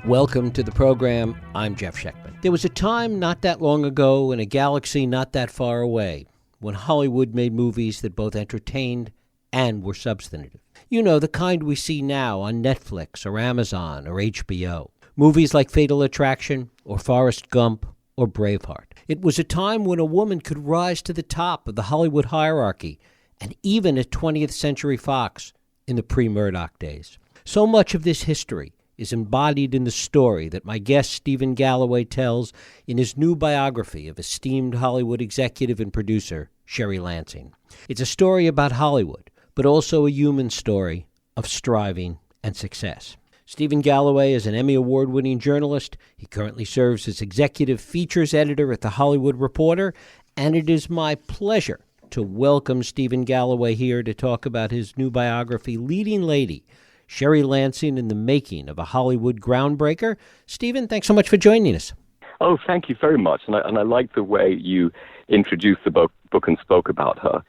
Welcome to the program. I'm Jeff Schectman. There was a time not that long ago in a galaxy not that far away when Hollywood made movies that both entertained and were substantive. You know, the kind we see now on Netflix or Amazon or HBO. Movies like Fatal Attraction or Forrest Gump or Braveheart. It was a time when a woman could rise to the top of the Hollywood hierarchy, and even at 20th Century Fox in the pre-Murdoch days. So much of this history is embodied in the story that my guest Stephen Galloway tells in his new biography of esteemed Hollywood executive and producer Sherry Lansing. It's a story about Hollywood, but also a human story of striving and success. Stephen Galloway is an Emmy Award-winning journalist. He currently serves as executive features editor at The Hollywood Reporter, and it is my pleasure to welcome Stephen Galloway here to talk about his new biography, Leading Lady, Sherry Lansing in the Making of a Hollywood Groundbreaker. Stephen, thanks so much for joining us. Oh, thank you very much. And I like the way you introduced the book and spoke about her,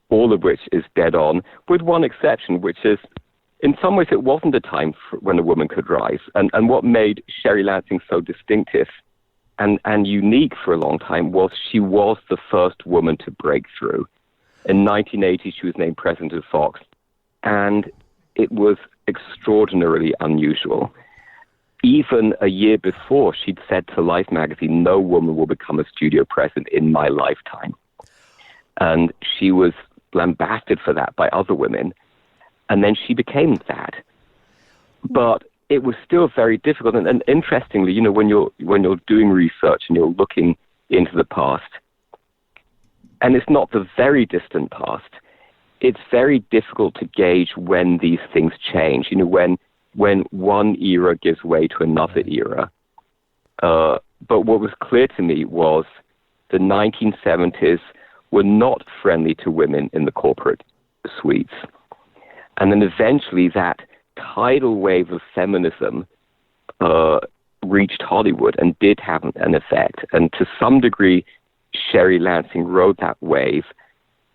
all of which is dead on, with one exception, which is, in some ways, it wasn't a time when a woman could rise. And what made Sherry Lansing so distinctive and unique for a long time was she was the first woman to break through. In 1980, she was named president of Fox, and it was extraordinarily unusual. Even a year before, she'd said to Life magazine, "No woman will become a studio president in my lifetime." And she was lambasted for that by other women. And then she became that. But it was still very difficult. And interestingly, you know, when you're doing research and you're looking into the past, and it's not the very distant past, it's very difficult to gauge when these things change. You know, when one era gives way to another era. But what was clear to me was the 1970s were not friendly to women in the corporate suites. And then eventually that tidal wave of feminism reached Hollywood and did have an effect. And to some degree, Sherry Lansing rode that wave,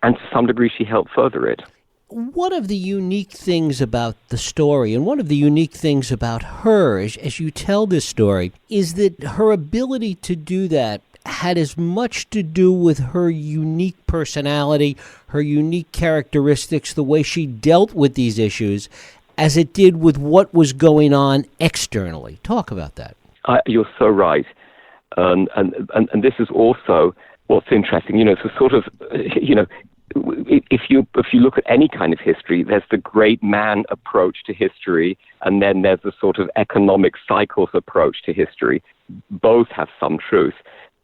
and to some degree she helped further it. One of the unique things about the story, and one of the unique things about her as you tell this story, is that her ability to do that had as much to do with her unique personality, her unique characteristics, the way she dealt with these issues, as it did with what was going on externally. Talk about that. You're so right. And this is also what's interesting. You know, so sort of, you know, if you look at any kind of history, there's the great man approach to history, and then there's the sort of economic cycles approach to history. Both have some truth.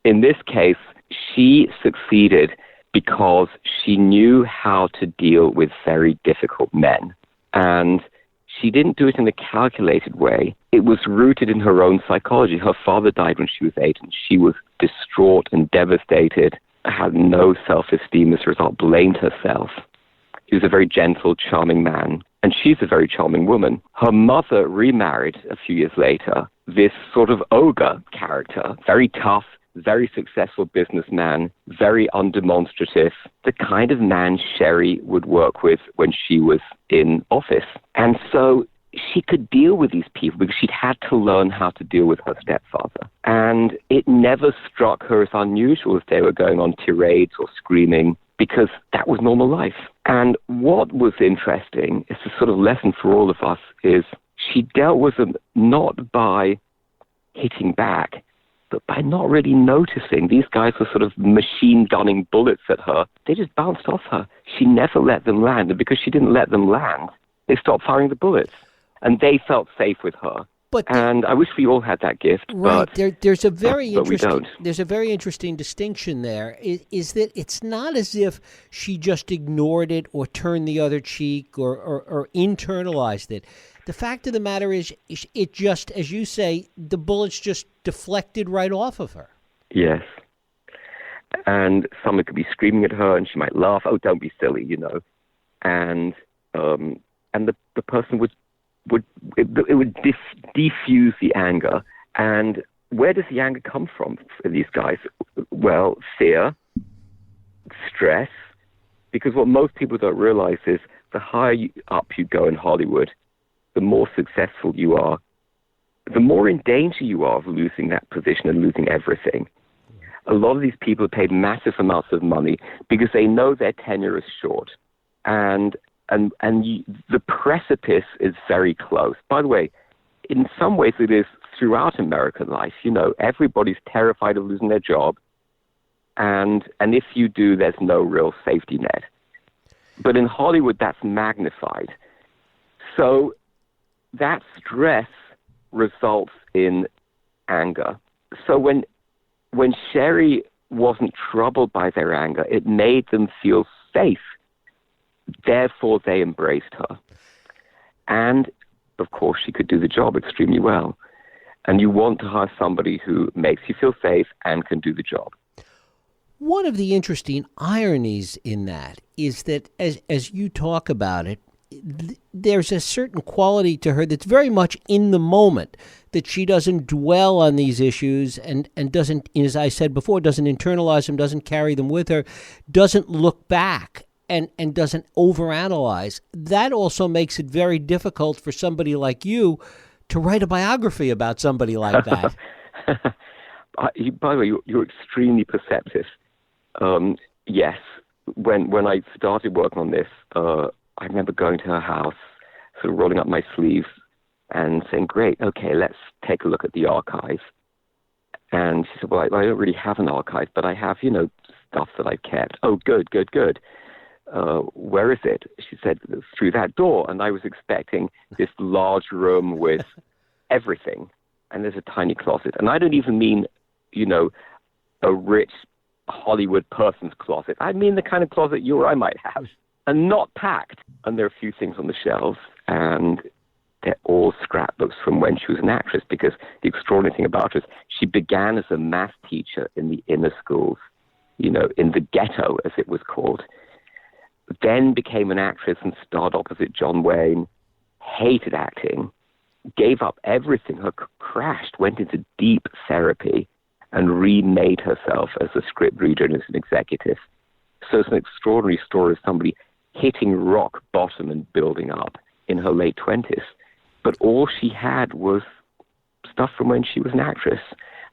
In this case, she succeeded because she knew how to deal with very difficult men. And she didn't do it in a calculated way. It was rooted in her own psychology. Her father died when she was 8, and she was distraught and devastated, had no self-esteem as a result, blamed herself. He was a very gentle, charming man, and she's a very charming woman. Her mother remarried a few years later, this sort of ogre character, very tough, very successful businessman, very undemonstrative, the kind of man Sherry would work with when she was in office. And so she could deal with these people because she'd had to learn how to deal with her stepfather. And it never struck her as unusual if they were going on tirades or screaming, because that was normal life. And what was interesting, it's a sort of lesson for all of us, is she dealt with them not by hitting back, but by not really noticing. These guys were sort of machine gunning bullets at her. They just bounced off her. She never let them land. And because she didn't let them land, they stopped firing the bullets. And they felt safe with her. And I wish we all had that gift. Right. But there's a very but we don't. There's a very interesting distinction there. Is that it's not as if she just ignored it or turned the other cheek or internalized it. The fact of the matter is, it just, as you say, the bullets just deflected right off of her. Yes. And someone could be screaming at her, and she might laugh. "Oh, don't be silly," you know. And the person would diffuse the anger. And where does the anger come from for these guys? Well, fear, stress, because what most people don't realize is the higher up you go in Hollywood, the more successful you are, the more in danger you are of losing that position and losing everything. A lot of these people paid massive amounts of money because they know their tenure is short. And the precipice is very close. By the way, in some ways it is throughout American life. Everybody's terrified of losing their job. And if you do, there's no real safety net. But in Hollywood, that's magnified. So that stress results in anger. So when Sherry wasn't troubled by their anger, it made them feel safe. Therefore, they embraced her. And, of course, she could do the job extremely well. And you want to hire somebody who makes you feel safe and can do the job. One of the interesting ironies in that is that as you talk about it, there's a certain quality to her that's very much in the moment, that she doesn't dwell on these issues and doesn't, as I said before, doesn't internalize them, doesn't carry them with her, doesn't look back and doesn't overanalyze. That also makes it very difficult for somebody like you to write a biography about somebody like that. By the way, you're extremely perceptive. Yes, when I started working on this, I remember going to her house, sort of rolling up my sleeves and saying, great, okay, let's take a look at the archive. And she said, well, I don't really have an archive, but I have, stuff that I've kept. Oh, good. Where is it? She said, through that door. And I was expecting this large room with everything. And there's a tiny closet. And I don't even mean, a rich Hollywood person's closet. I mean the kind of closet you or I might have. And not packed. And there are a few things on the shelves, and they're all scrapbooks from when she was an actress, because the extraordinary thing about her is she began as a math teacher in the inner schools, in the ghetto, as it was called. Then became an actress and starred opposite John Wayne, hated acting, gave up everything, crashed, went into deep therapy, and remade herself as a script reader and as an executive. So it's an extraordinary story of somebody hitting rock bottom and building up in her late 20s. But all she had was stuff from when she was an actress.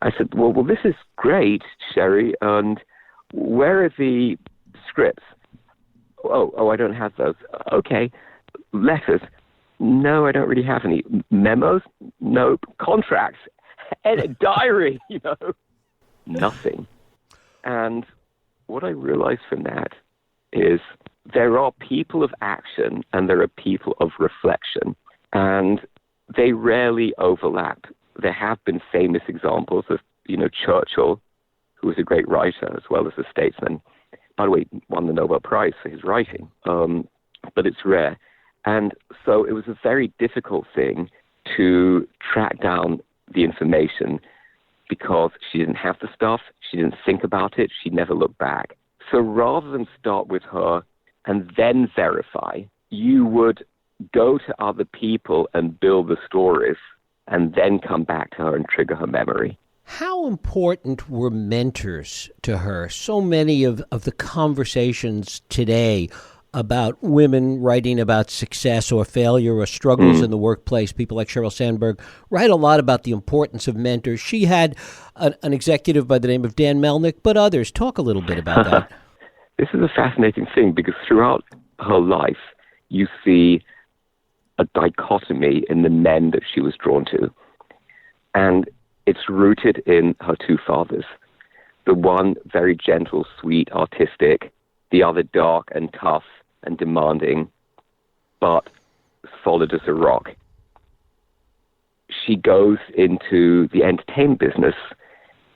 I said, well, this is great, Sherry, and where are the scripts? Oh, I don't have those. Okay. Letters? No, I don't really have any. Memos? Nope. Contracts? And diary, Nothing. And what I realized from that is there are people of action and there are people of reflection, and they rarely overlap. There have been famous examples of, Churchill, who was a great writer as well as a statesman. By the way, won the Nobel Prize for his writing, but it's rare. And so it was a very difficult thing to track down the information because she didn't have the stuff, she didn't think about it, she never looked back. So rather than start with her and then verify, you would go to other people and build the stories and then come back to her and trigger her memory. How important were mentors to her? So many of the conversations today about women writing about success or failure or struggles in the workplace, people like Sheryl Sandberg write a lot about the importance of mentors. She had an executive by the name of Dan Melnick, but others. Talk a little bit about that. This is a fascinating thing because throughout her life, you see a dichotomy in the men that she was drawn to. And it's rooted in her two fathers. The one very gentle, sweet, artistic, the other dark and tough and demanding, but solid as a rock. She goes into the entertainment business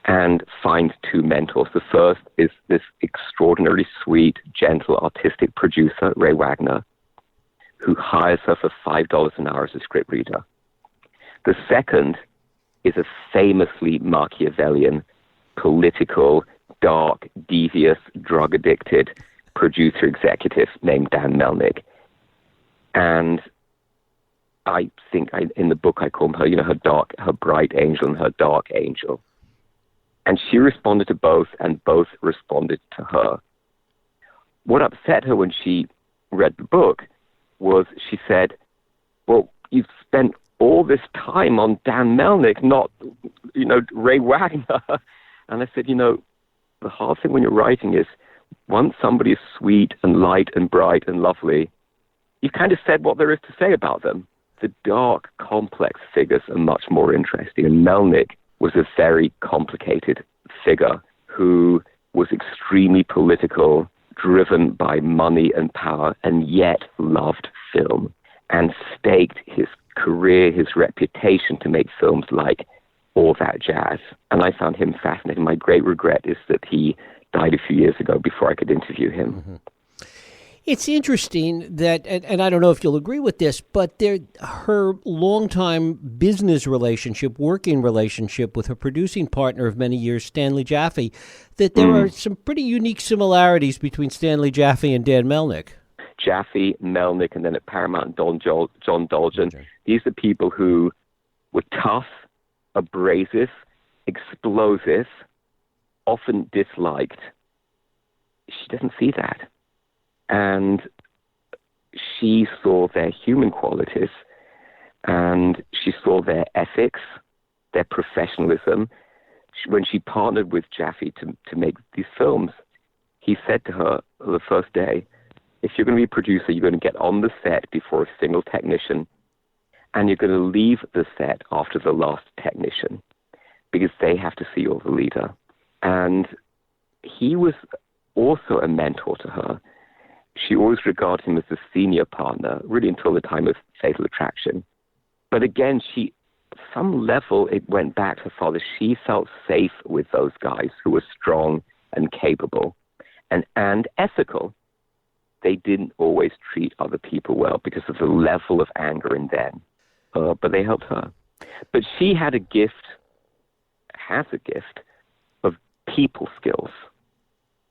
and finds two mentors. The first is this extraordinarily sweet, gentle, artistic producer, Ray Wagner, who hires her for $5 an hour as a script reader. The second is a famously Machiavellian, political, dark, devious, drug-addicted producer executive named Dan Melnick. And I think in the book I call her, her bright angel and her dark angel. And she responded to both, and both responded to her. What upset her when she read the book was she said, well, you've spent all this time on Dan Melnick, not, Ray Wagner. And I said, the hard thing when you're writing is once somebody is sweet and light and bright and lovely, you've kind of said what there is to say about them. The dark, complex figures are much more interesting. And Melnick was a very complicated figure who was extremely political, driven by money and power, and yet loved film and staked his career, his reputation to make films like All That Jazz. And I found him fascinating. My great regret is that he died a few years ago before I could interview him. Mm-hmm. It's interesting that, and I don't know if you'll agree with this, but her longtime business relationship, working relationship with her producing partner of many years, Stanley Jaffe, that there are some pretty unique similarities between Stanley Jaffe and Dan Melnick. Jaffe, Melnick, and then at Paramount, John Dolgen. Okay. These are people who were tough, abrasive, explosive, often disliked. She doesn't see that. And she saw their human qualities, and she saw their ethics, their professionalism. When she partnered with Jaffe to make these films, he said to her the first day, if you're going to be a producer, you're going to get on the set before a single technician, and you're going to leave the set after the last technician, because they have to see you're the leader. And he was also a mentor to her. She always regarded him as a senior partner, really until the time of Fatal Attraction. But again, some level, it went back to her father. She felt safe with those guys who were strong and capable and ethical. They didn't always treat other people well because of the level of anger in them, but they helped her. But she has a gift of people skills.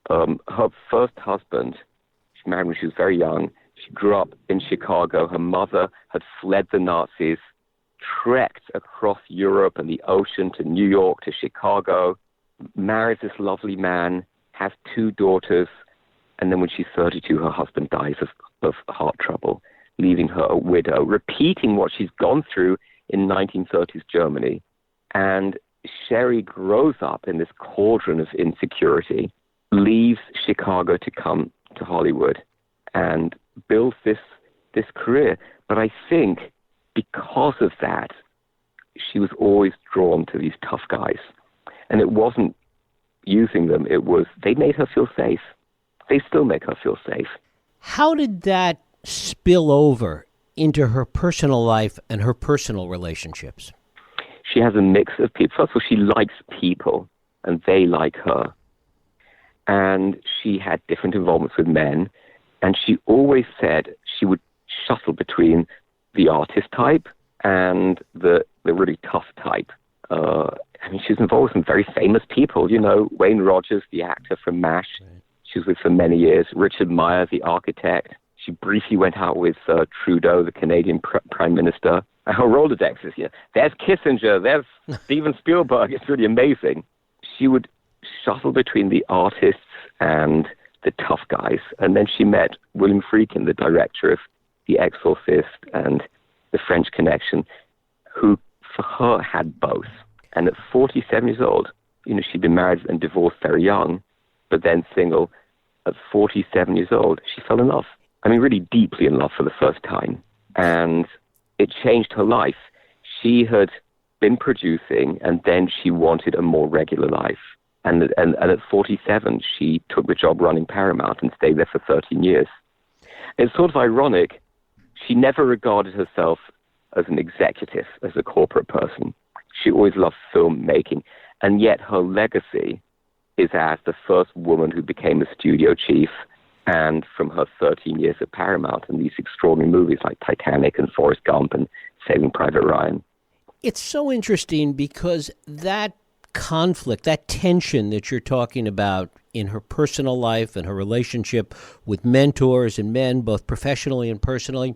Her first husband, she married when she was very young. She grew up in Chicago. Her mother had fled the Nazis, trekked across Europe and the ocean to New York, to Chicago, marries this lovely man, has 2 daughters, and then when she's 32, her husband dies of heart trouble, leaving her a widow, repeating what she's gone through in 1930s Germany. And Sherry grows up in this cauldron of insecurity, leaves Chicago to come to Hollywood and builds this career. But I think because of that, she was always drawn to these tough guys. And it wasn't using them, they made her feel safe. They still make her feel safe. How did that spill over into her personal life and her personal relationships? She has a mix of people. First of all, she likes people, and they like her. And she had different involvements with men, and she always said she would shuttle between the artist type and the really tough type. She was involved with some very famous people, Wayne Rogers, the actor from MASH. Right. She was with for many years. Richard Meyer, the architect. She briefly went out with Trudeau, the Canadian Prime Minister. And her Rolodex is, there's Kissinger, there's Steven Spielberg. It's really amazing. She would shuttle between the artists and the tough guys. And then she met William Friedkin, the director of The Exorcist and The French Connection, who for her had both. And at 47 years old, she'd been married and divorced very young, but then single. At 47 years old, she fell in love. Really deeply in love for the first time. And it changed her life. She had been producing, and then she wanted a more regular life. And at 47, she took the job running Paramount and stayed there for 13 years. It's sort of ironic. She never regarded herself as an executive, as a corporate person. She always loved filmmaking. And yet her legacy is as the first woman who became a studio chief, and from her 13 years at Paramount and these extraordinary movies like Titanic and Forrest Gump and Saving Private Ryan. It's so interesting because that conflict, that tension that you're talking about in her personal life and her relationship with mentors and men, both professionally and personally,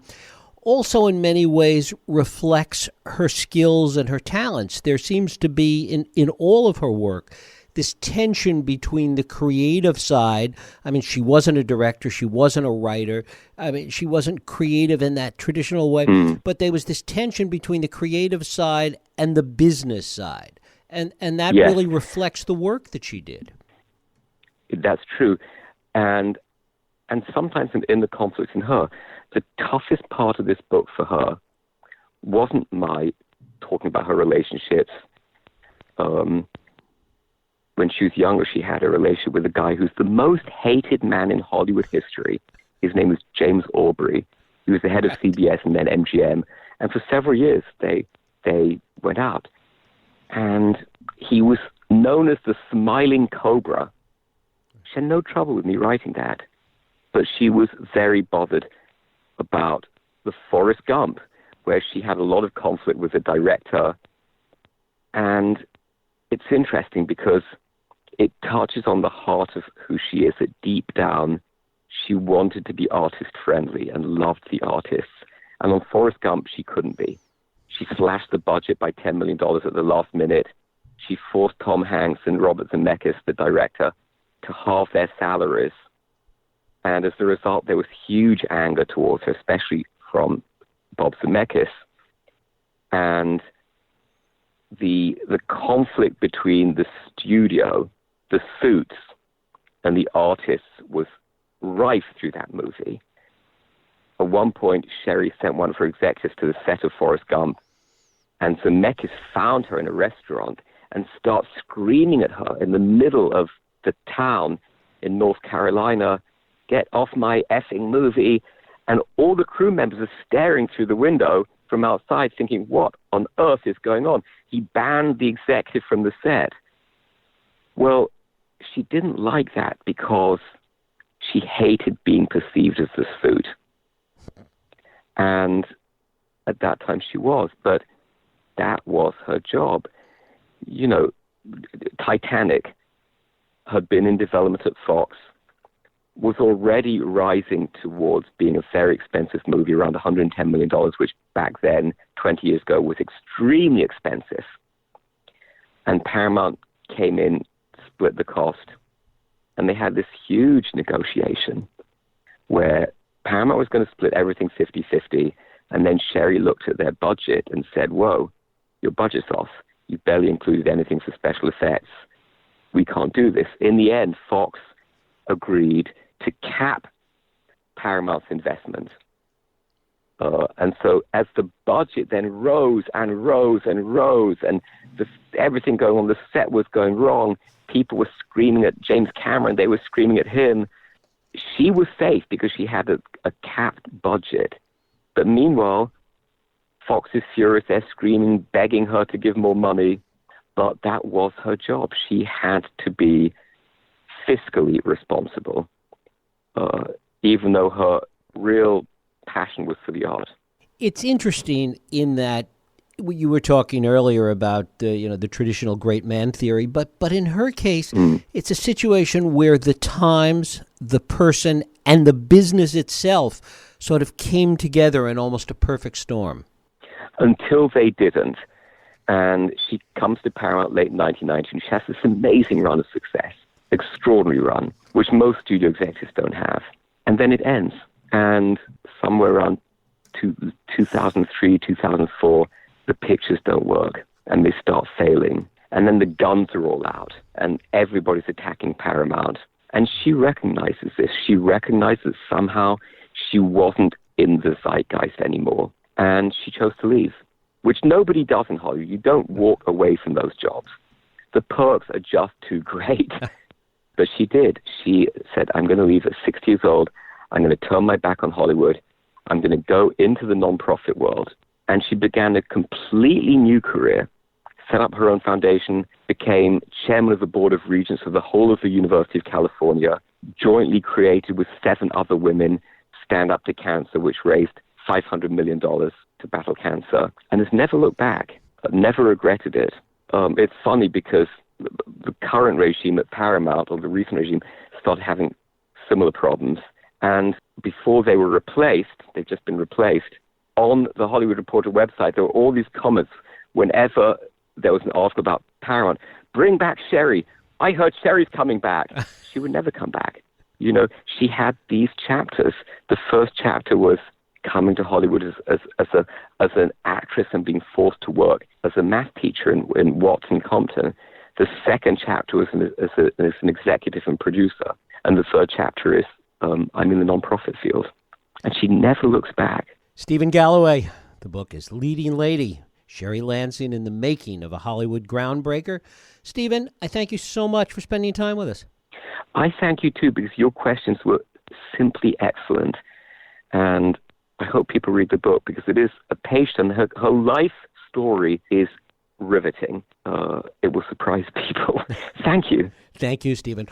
also in many ways reflects her skills and her talents. There seems to be in all of her work this tension between the creative side. I mean, she wasn't a director, she wasn't a writer. I mean, she wasn't creative in that traditional way, but there was this tension between the creative side and the business side. And that really reflects the work that she did. That's true. And sometimes in the conflict in her, the toughest part of this book for her wasn't my talking about her relationships. When she was younger, she had a relationship with a guy who's the most hated man in Hollywood history. His name was James Aubrey. He was the head of CBS and then MGM. And for several years, they went out. And he was known as the Smiling Cobra. She had no trouble with me writing that. But she was very bothered about the Forrest Gump, where she had a lot of conflict with the director. And it's interesting because it touches on the heart of who she is, that deep down she wanted to be artist-friendly and loved the artists. And on Forrest Gump, she couldn't be. She slashed the budget by $10 million at the last minute. She forced Tom Hanks and Robert Zemeckis, the director, to halve their salaries. And as a result, there was huge anger towards her, especially from Bob Zemeckis. And the conflict between the studio, the suits, and the artists was rife through that movie. At one point, Sherry sent one of her executives to the set of Forrest Gump, and Zemeckis found her in a restaurant and starts screaming at her in the middle of the town in North Carolina, "Get off my effing movie." And all the crew members are staring through the window from outside thinking, what on earth is going on? He banned the executive from the set. Well, she didn't like that because she hated being perceived as the suit. And at that time she was, but that was her job. You know, Titanic had been in development at Fox, was already rising towards being a very expensive movie, around $110 million, which back then, 20 years ago, was extremely expensive. And Paramount came in, split the cost, and they had this huge negotiation where Paramount was going to split everything 50-50, and then Sherry looked at their budget and said, whoa, your budget's off. You barely included anything for special effects. We can't do this. In the end, Fox agreed to cap Paramount's investment. And so as the budget then rose and rose and rose, and everything going on, the set was going wrong, people were screaming at James Cameron, they were screaming at him. She was safe because she had a capped budget. But meanwhile, Fox is furious, they're screaming, begging her to give more money. But that was her job. She had to be fiscally responsible, even though her real passion was for the art. It's interesting in that you were talking earlier about the traditional great man theory, but in her case, it's a situation where the times, the person, and the business itself sort of came together in almost a perfect storm. Until they didn't. And she comes to Paramount late 1990, and she has this amazing run of success, extraordinary run, which most studio executives don't have. And then it ends. And somewhere around 2003, 2004, the pictures don't work, and they start failing. And then the guns are all out, and everybody's attacking Paramount. And she recognizes this. She recognizes that somehow she wasn't in the zeitgeist anymore, and she chose to leave, which nobody does in Hollywood. You don't walk away from those jobs. The perks are just too great. But she did. She said, I'm going to leave at 60 years old. I'm going to turn my back on Hollywood. I'm going to go into the nonprofit world. And she began a completely new career, set up her own foundation, became chairman of the board of regents of the whole of the University of California, jointly created with 7 other women Stand Up to Cancer, which raised $500 million to battle cancer, and has never looked back, never regretted it. It's funny because the current regime at Paramount, or the recent regime, started having similar problems. And before they were replaced, they've just been replaced, on the Hollywood Reporter website, there were all these comments whenever there was an article about Paramount. Bring back Sherry. I heard Sherry's coming back. She would never come back. You know, she had these chapters. The first chapter was coming to Hollywood as an actress and being forced to work as a math teacher in Watson Compton. The second chapter was as an executive and producer. And the third chapter is I'm in the nonprofit field. And she never looks back. Stephen Galloway. The book is Leading Lady, Sherry Lansing in the Making of a Hollywood Groundbreaker. Stephen, I thank you so much for spending time with us. I thank you, too, because your questions were simply excellent. And I hope people read the book because it is a page, and her life story is riveting. It will surprise people. Thank you. Thank you, Stephen.